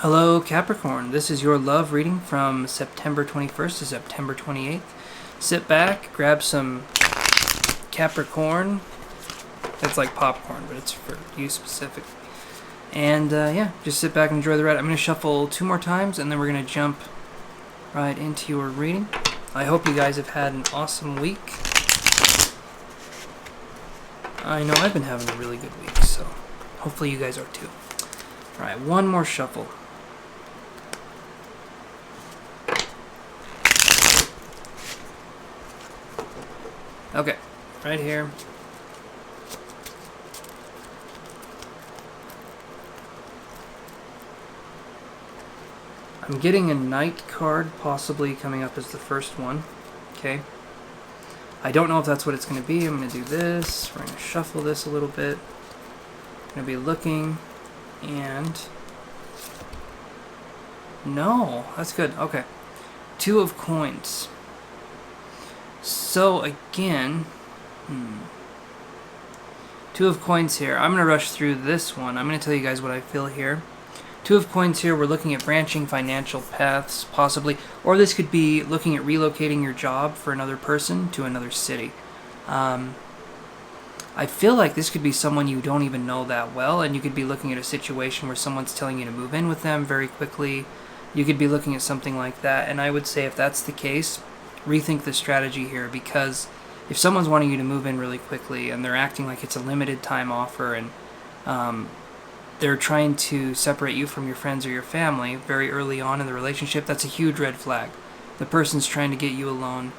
Hello Capricorn, this is your love reading from September 21st to September 28th. Sit back, grab some Capricorn. It's like popcorn, but it's for you specifically. And yeah, just sit back and enjoy the ride. I'm going to shuffle 2 more times and then we're going to jump right into your reading. I hope you guys have had an awesome week. I know I've been having a really good week, so hopefully you guys are too. Alright, 1 more shuffle. Okay, right here. I'm getting a Knight card possibly coming up as the first one. Okay. I don't know if that's what it's going to be. I'm going to do this. We're going to shuffle this a little bit. I'm going to be looking and... No, that's good. Okay. 2 of coins. So again, 2 of coins here. I'm going to rush through this one. I'm going to tell you guys what I feel here. 2 of coins here, we're looking at branching financial paths, possibly. Or this could be looking at relocating your job for another person to another city. I feel like this could be someone you don't even know that well, and you could be looking at a situation where someone's telling you to move in with them very quickly. You could be looking at something like that, and I would say if that's the case, rethink the strategy here, because if someone's wanting you to move in really quickly and they're acting like it's a limited time offer and they're trying to separate you from your friends or your family very early on in the relationship, that's a huge red flag. The person's trying to get you alone.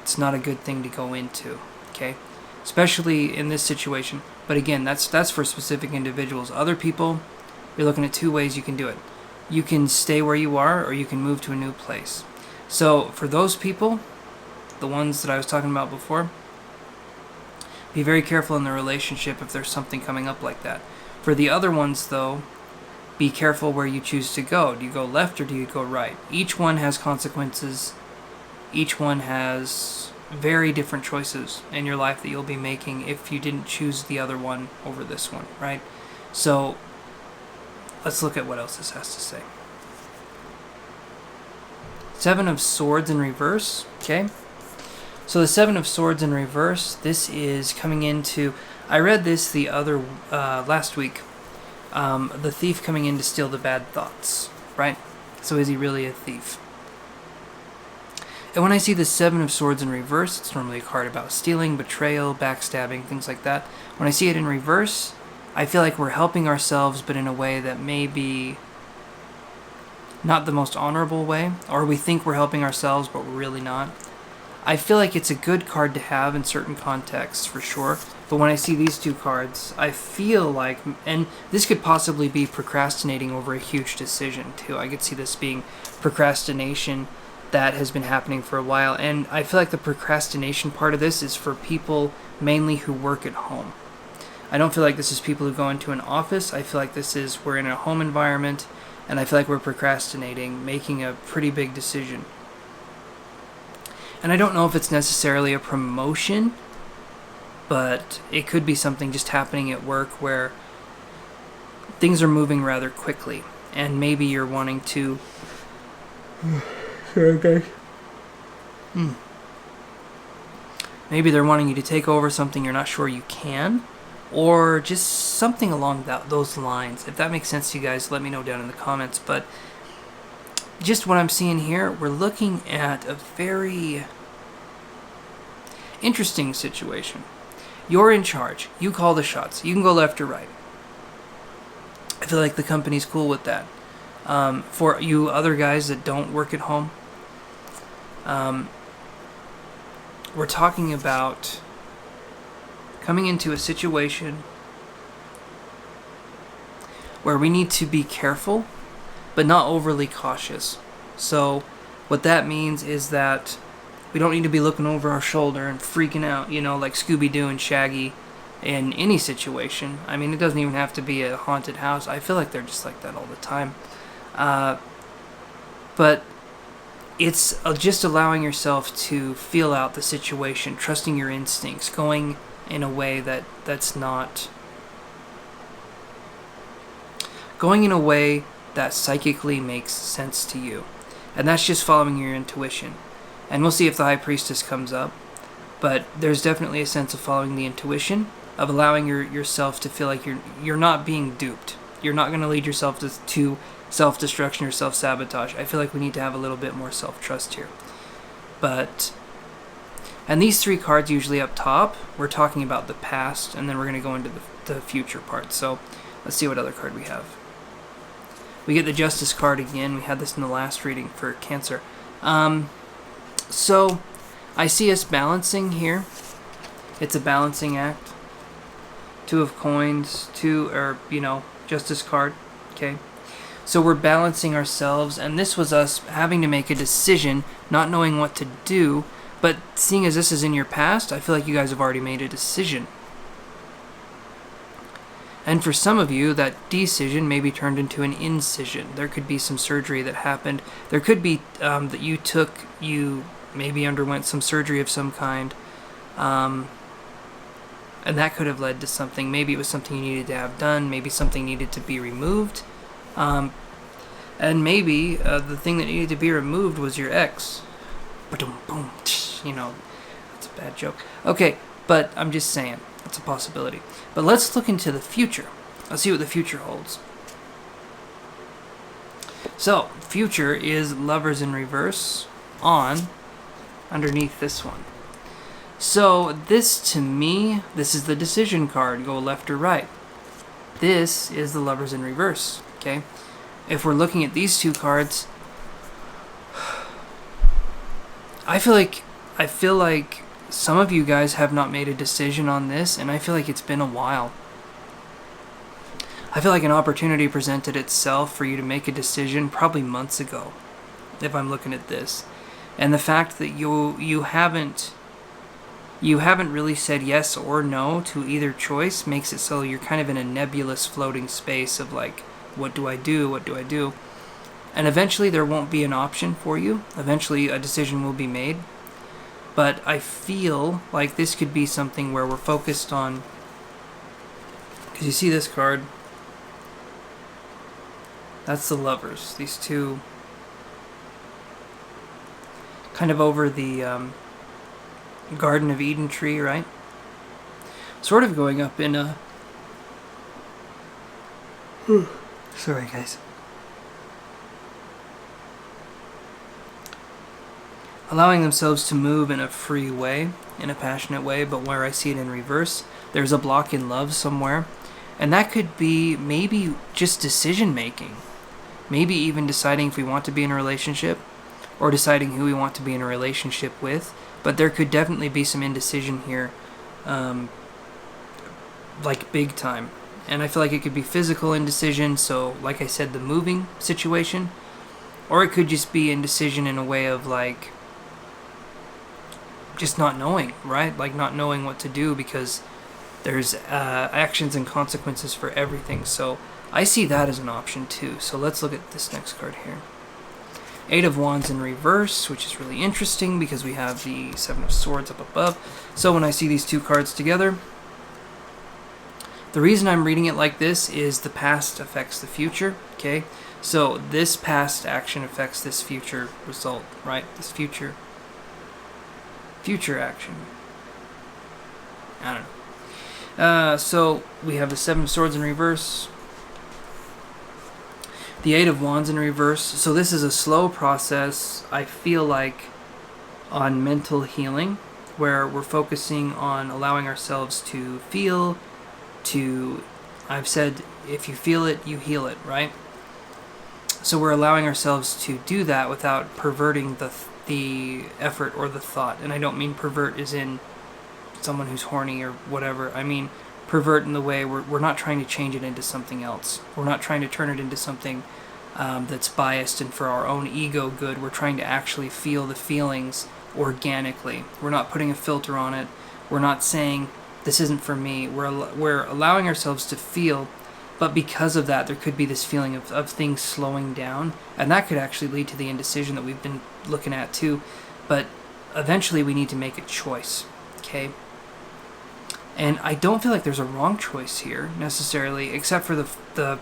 It's not a good thing to go into, okay? Especially in this situation. But again, that's for specific individuals. Other people, you're looking at 2 ways you can do it. You can stay where you are, or you can move to a new place. So for those people, the ones that I was talking about before, be very careful in the relationship if there's something coming up like that. For the other ones, though, be careful where you choose to go. Do you go left or do you go right? Each one has consequences. Each one has very different choices in your life that you'll be making if you didn't choose the other one over this one, right? So let's look at what else this has to say. 7 of Swords in reverse, okay? So the 7 of Swords in reverse, this is coming into... I read this the other last week. The thief coming in to steal the bad thoughts, right? So is he really a thief? And when I see the 7 of Swords in reverse, it's normally a card about stealing, betrayal, backstabbing, things like that. When I see it in reverse, I feel like we're helping ourselves, but in a way that may be not the most honorable way, or we think we're helping ourselves, but we're really not. I feel like it's a good card to have in certain contexts, for sure. But when I see these 2 cards, I feel like, and this could possibly be procrastinating over a huge decision, too. I could see this being procrastination that has been happening for a while. And I feel like the procrastination part of this is for people mainly who work at home. I don't feel like this is people who go into an office. I feel like this is, we're in a home environment, and I feel like we're procrastinating, making a pretty big decision. And I don't know if it's necessarily a promotion, but it could be something just happening at work where things are moving rather quickly, and maybe you're wanting to... Maybe they're wanting you to take over something you're not sure you can, or just something along those lines. If that makes sense to you guys, let me know down in the comments. But just what I'm seeing here, we're looking at a very interesting situation. You're in charge. You call the shots. You can go left or right. I feel like the company's cool with that. For you other guys that don't work at home, we're talking about coming into a situation where we need to be careful, but not overly cautious. So what that means is that we don't need to be looking over our shoulder and freaking out, you know, like Scooby-Doo and Shaggy in any situation. I mean, it doesn't even have to be a haunted house. I feel like they're just like that all the time. But it's just allowing yourself to feel out the situation, trusting your instincts, going in a way that's not... Going in a way that psychically makes sense to you. And that's just following your intuition. And we'll see if the High Priestess comes up. But there's definitely a sense of following the intuition, of allowing yourself to feel like you're not being duped. You're not going to lead yourself to self-destruction or self-sabotage. I feel like we need to have a little bit more self-trust here. And these 3 cards usually up top, we're talking about the past, and then we're going to go into the future part. So let's see what other card we have. We get the Justice card again. We had this in the last reading for Cancer. So I see us balancing here. It's a balancing act. 2 of Coins, Justice card. Okay. So we're balancing ourselves, and this was us having to make a decision, not knowing what to do. But seeing as this is in your past, I feel like you guys have already made a decision. And for some of you, that decision may be turned into an incision. There could be some surgery that happened. There could be that you maybe underwent some surgery of some kind. And that could have led to something. Maybe it was something you needed to have done. Maybe something needed to be removed. And maybe the thing that needed to be removed was your ex. Boom, boom. That's a bad joke. Okay, but I'm just saying, that's a possibility. But let's look into the future. Let's see what the future holds. So, future is Lovers in reverse underneath this one. So, this to me, this is the decision card, go left or right. This is the Lovers in reverse, okay? If we're looking at these 2 cards, I feel like some of you guys have not made a decision on this, and I feel like it's been a while. I feel like an opportunity presented itself for you to make a decision probably months ago, if I'm looking at this. And the fact that you haven't really said yes or no to either choice makes it so you're kind of in a nebulous floating space of like, what do I do? What do I do? And eventually there won't be an option for you. Eventually a decision will be made. But I feel like this could be something where we're focused on... Because you see this card. That's the Lovers. These 2... kind of over the Garden of Eden tree, right? Sort of going up in a... Sorry, guys. Allowing themselves to move in a free way, in a passionate way, but where I see it in reverse, there's a block in love somewhere. And that could be maybe just decision making. Maybe even deciding if we want to be in a relationship, or deciding who we want to be in a relationship with. But there could definitely be some indecision here, like big time. And I feel like it could be physical indecision, so like I said, the moving situation. Or it could just be indecision in a way of like, just not knowing, right? Like not knowing what to do because there's actions and consequences for everything. So I see that as an option too. So let's look at this next card here. 8 of Wands in reverse, which is really interesting because we have the 7 of Swords up above. So when I see these 2 cards together, the reason I'm reading it like this is the past affects the future, okay? So this past action affects this future result, right? This future action. I don't know. So we have the 7 of Swords in reverse. The 8 of Wands in reverse. So this is a slow process, I feel like, on mental healing, where we're focusing on allowing ourselves to feel, I've said, if you feel it, you heal it, right? So we're allowing ourselves to do that without perverting the effort or the thought. And I don't mean pervert as in someone who's horny or whatever. I mean pervert in the way we're not trying to change it into something else. We're not trying to turn it into something that's biased and for our own ego good. We're trying to actually feel the feelings organically. We're not putting a filter on it. We're not saying, this isn't for me. We're allowing ourselves to feel, but because of that, there could be this feeling of things slowing down, and that could actually lead to the indecision that we've been looking at too. But eventually we need to make a choice, okay? And I don't feel like there's a wrong choice here, necessarily, except for the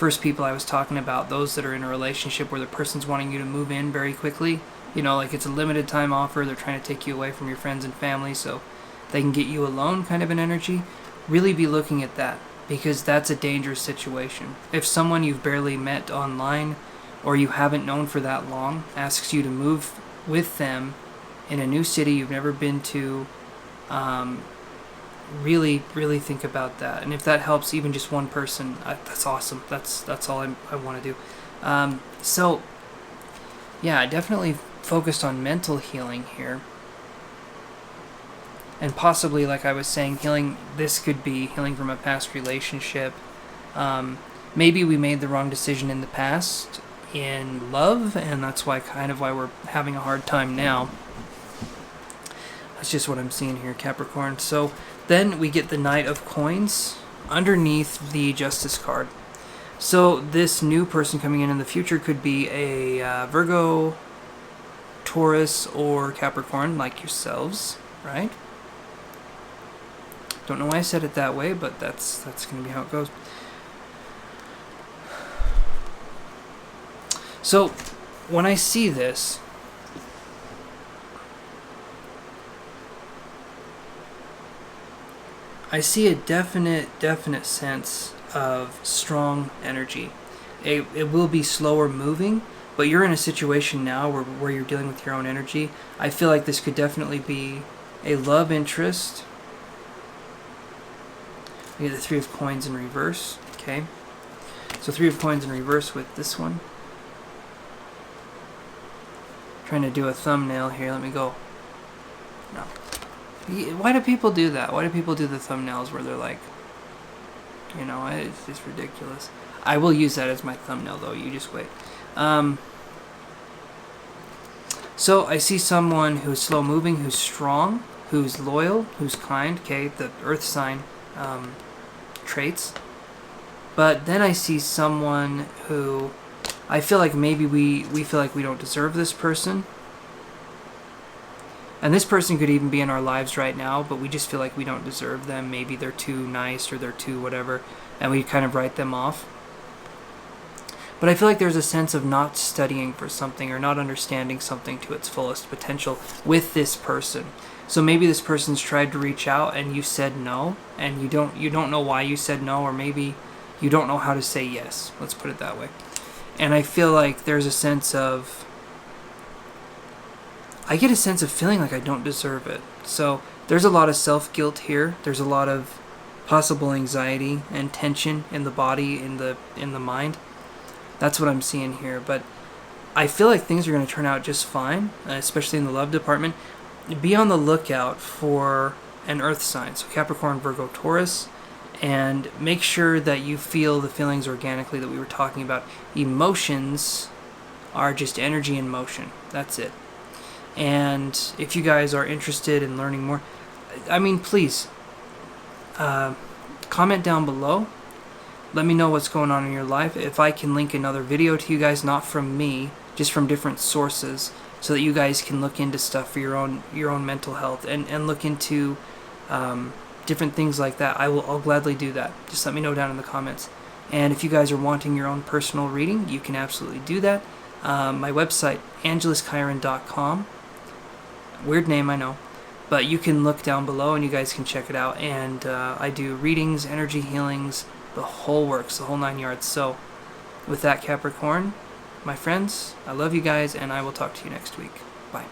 first people I was talking about, those that are in a relationship where the person's wanting you to move in very quickly. You know, like it's a limited time offer. They're trying to take you away from your friends and family so they can get you alone, kind of an energy. Really be looking at that, because that's a dangerous situation. If someone you've barely met online or you haven't known for that long asks you to move with them in a new city you've never been to, really, really think about that. And if that helps even just one person, that's awesome. That's all I want to do. So, yeah, I definitely focused on mental healing here. And possibly, like I was saying, healing, this could be healing from a past relationship. Maybe we made the wrong decision in the past in love, and that's why we're having a hard time now. That's just what I'm seeing here, Capricorn. So then we get the Knight of Coins underneath the Justice card. So this new person coming in the future could be a Virgo, Taurus, or Capricorn, like yourselves, right? Don't know why I said it that way, but that's going to be how it goes. So when I see this, I see a definite sense of strong energy. It will be slower moving, but you're in a situation now where you're dealing with your own energy. I feel like this could definitely be a love interest. We get the Three of Coins in reverse. Okay, so Three of Coins in reverse with this one. Trying to do a thumbnail here. Let me go. No. Why do people do that? Why do people do the thumbnails where they're like, you know, it's just ridiculous. I will use that as my thumbnail though. You just wait. So I see someone who's slow moving, who's strong, who's loyal, who's kind. Okay, the Earth sign traits. But then I see someone who I feel like maybe we feel like we don't deserve this person. And this person could even be in our lives right now, but we just feel like we don't deserve them. Maybe they're too nice or they're too whatever, and we kind of write them off. But I feel like there's a sense of not studying for something or not understanding something to its fullest potential with this person. So maybe this person's tried to reach out and you said no, and you don't know why you said no, or maybe you don't know how to say yes. Let's put it that way. And I feel like there's a sense of, I get a sense of feeling like I don't deserve it. So there's a lot of self-guilt here. There's a lot of possible anxiety and tension in the body, in the mind. That's what I'm seeing here. But I feel like things are going to turn out just fine, especially in the love department. Be on the lookout for an earth sign, so Capricorn, Virgo, Taurus, and make sure that you feel the feelings organically that we were talking about. Emotions are just energy in motion. That's it. And if you guys are interested in learning more, I mean, please comment down below. Let me know what's going on in your life. If I can link another video to you guys, not from me, just from different sources, so that you guys can look into stuff for your own mental health and look into different things like that. I'll gladly do that. Just let me know down in the comments. And if you guys are wanting your own personal reading, you can absolutely do that. My website, angeluschiron.com. Weird name, I know, but you can look down below and you guys can check it out. And I do readings, energy healings, the whole works, the whole 9 yards. So with that, Capricorn, my friends, I love you guys, and I will talk to you next week. Bye.